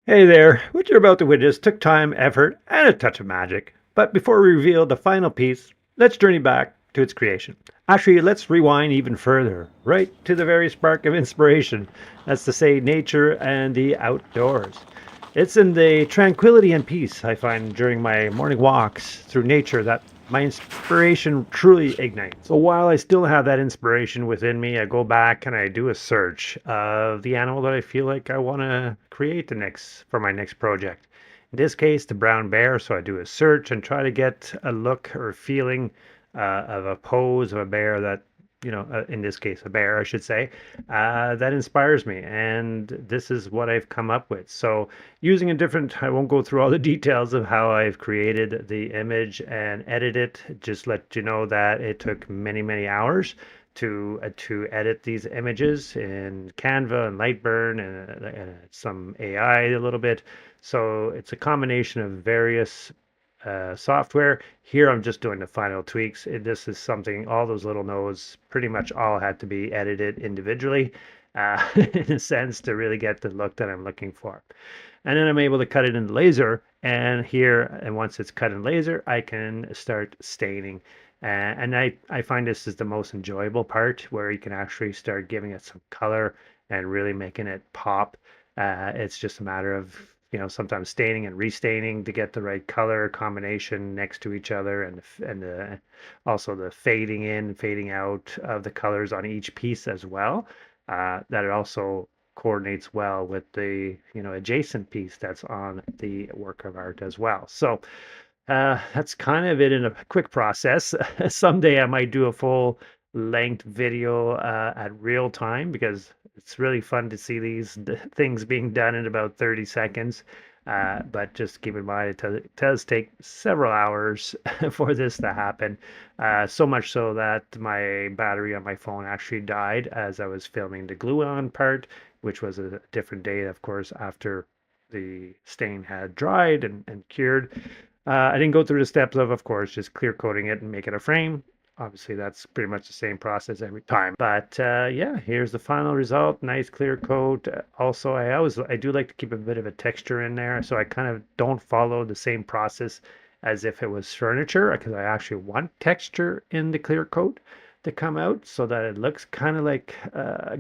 Hey there, what you're about to witness took time, effort, and a touch of magic. But before we reveal the final piece, let's journey back to its creation. Actually, let's rewind even further, right to the very spark of inspiration. That's to say, nature and the outdoors. It's in the tranquility and peace I find during my morning walks through nature that my inspiration truly ignites. So while I still have that inspiration within me, I go back and I do a search of the animal that I feel like I want to create the next for my next project. In this case, the brown bear. So I do a search and try to get a look or feeling of a pose of a bear that in this case, a bear, I should say, that inspires me. And this is what I've come up with. So using a different, I won't go through all the details of how I've created the image and edit it. Just let you know that it took many, many hours to edit these images in Canva and Lightburn and some AI a little bit. So it's a combination of various software. Here I'm just doing the final tweaks. This is something, all those little nodes pretty much all had to be edited individually in a sense to really get the look that I'm looking for. And then I'm able to cut it in laser, and here, and once it's cut in laser, I can start staining. And I find this is the most enjoyable part where you can actually start giving it some color and really making it pop. It's just a matter of sometimes staining and restaining to get the right color combination next to each other, and also the fading in, fading out of the colors on each piece as well. That it also coordinates well with the adjacent piece that's on the work of art as well. So that's kind of it in a quick process. Someday I might do a full length video at real time because it's really fun to see these things being done in about 30 seconds. But just keep in mind, it does take several hours for this to happen. So much so that my battery on my phone actually died as I was filming the glue on part, which was a different day, of course, after the stain had dried and cured. I didn't go through the steps of course, just clear coating it and make it a frame. Obviously, that's pretty much the same process every time. But yeah, here's the final result. Nice clear coat. Also, I do like to keep a bit of a texture in there, so I kind of don't follow the same process as if it was furniture, because I actually want texture in the clear coat to come out so that it looks kind of like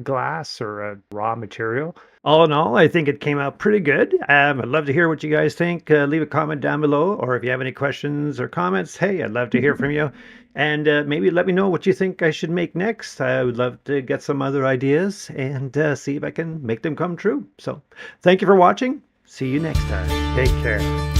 glass or a raw material. All in all, I think it came out pretty good. I'd love to hear what you guys think. Leave a comment down below, or if you have any questions or comments, hey, I'd love to hear from you. And maybe let me know what you think I should make next. I would love to get some other ideas and see if I can make them come true. So thank you for watching. See you next time. Take care.